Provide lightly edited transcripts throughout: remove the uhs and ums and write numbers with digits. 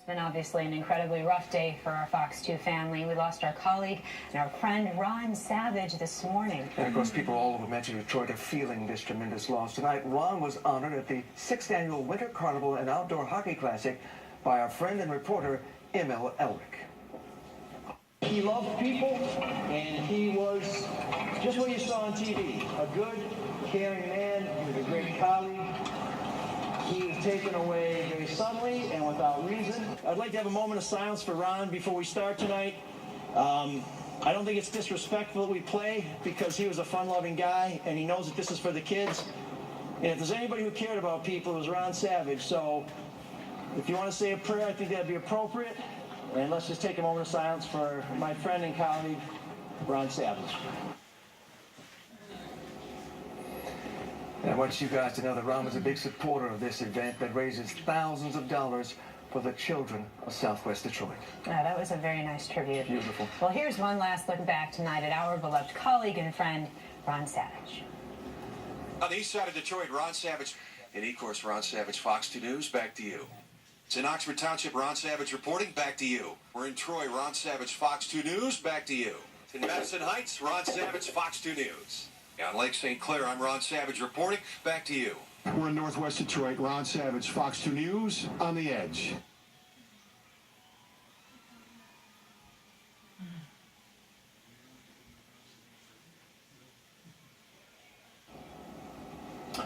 Been obviously an incredibly rough day for our Fox 2 family. We lost our colleague and our friend Ron Savage this morning. And of course, people all over Metro Detroit are feeling this tremendous loss. Tonight, Ron was honored at the 6th Annual Winter Carnival and Outdoor Hockey Classic by our friend and reporter, Emil Elric. He loved people, and he was just what you saw on TV. A good, caring man. He was a great colleague. He was taken away very suddenly and without reason. I'd like to have a moment of silence for Ron before we start tonight. I don't think it's disrespectful that we play because he was a fun-loving guy and he knows that this is for the kids. And if there's anybody who cared about people, it was Ron Savage. So if you want to say a prayer, I think that'd be appropriate. And let's just take a moment of silence for my friend and colleague, Ron Savage. And I want you guys to know that Ron was a big supporter of this event that raises thousands of dollars for the children of Southwest Detroit. Yeah, that was a very nice tribute. Beautiful. Well, here's one last look back tonight at our beloved colleague and friend, Ron Savage. On the east side of Detroit, Ron Savage. And of course, Ron Savage, Fox 2 News, back to you. It's in Oxford Township, Ron Savage reporting, back to you. We're in Troy, Ron Savage, Fox 2 News, back to you. In Madison Heights, Ron Savage, Fox 2 News. On Lake St. Clair, I'm Ron Savage reporting, back to you. We're in Northwest Detroit, Ron Savage, Fox 2 News, on the edge.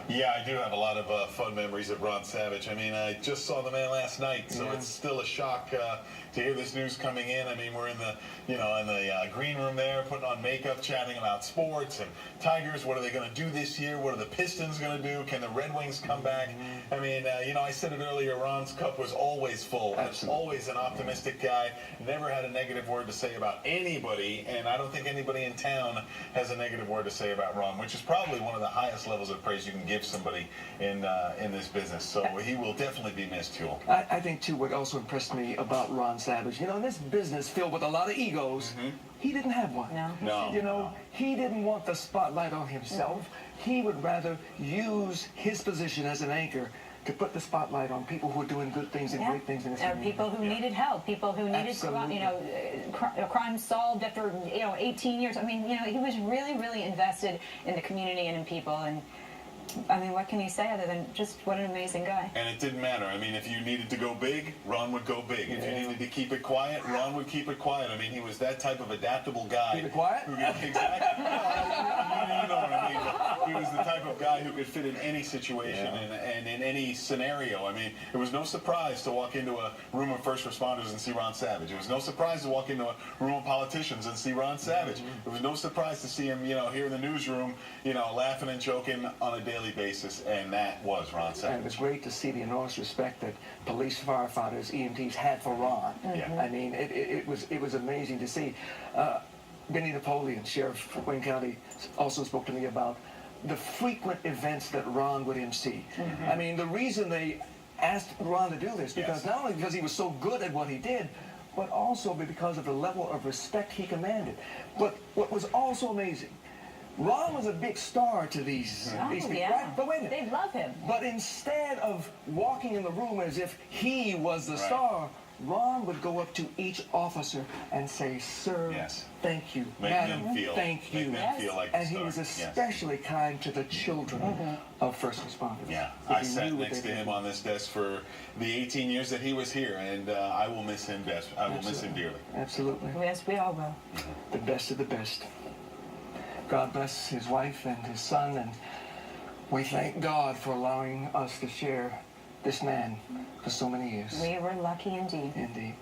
Yeah, I do have a lot of fun memories of Ron Savage. I mean, I just saw the man last night, so it's still a shock to hear this news coming in. I mean, we're in the, in the green room there, putting on makeup, chatting about sports and Tigers. What are they going to do this year? What are the Pistons going to do? Can the Red Wings come back? I mean, I said it earlier, Ron's cup was always full. Was always an optimistic guy. Never had a negative word to say about anybody, and I don't think anybody in town has a negative word to say about Ron, which is probably one of the highest levels of praise you can give somebody in this business. So he will definitely be missed, Huel. I think, too, what also impressed me about Ron Savage, in this business filled with a lot of egos, he didn't have one. No. He didn't want the spotlight on himself. He would rather use his position as an anchor to put the spotlight on people who are doing good things and great things in this community. People who needed help, people who needed, crime solved after, 18 years. I mean, he was really, really invested in the community and in people. And I mean, what can you say other than just what an amazing guy? And it didn't matter. I mean, if you needed to go big, Ron would go big. If you needed to keep it quiet, Ron would keep it quiet. I mean, he was that type of adaptable guy. Keep it quiet? Exactly. You know what I mean. He was the type of guy who could fit in any situation and in any scenario. I mean, it was no surprise to walk into a room of first responders and see Ron Savage. It was no surprise to walk into a room of politicians and see Ron Savage. It was no surprise to see him, here in the newsroom, laughing and joking on a daily basis, and that was Ron Savage. And it was great to see the enormous respect that police, firefighters, EMTs had for Ron. I mean, it was amazing to see. Benny Napoleon, Sheriff of Wayne County, also spoke to me about the frequent events that Ron would MC. I mean, the reason they asked Ron to do this, because not only because he was so good at what he did, but also because of the level of respect he commanded. But what was also amazing, Ron was a big star to these people, right? But wait a minute. They love him. But instead of walking in the room as if he was the star, Ron would go up to each officer and say, "Sir, thank you. Madam, thank you." Make them feel like and he was especially kind to the children of first responders. Yeah, I sat next to him on this desk for the 18 years that he was here, and I will miss him I will miss him dearly. Absolutely. Yes, we all will. The best of the best. God bless his wife and his son, and we thank God for allowing us to share this man for so many years. We were lucky indeed. Indeed.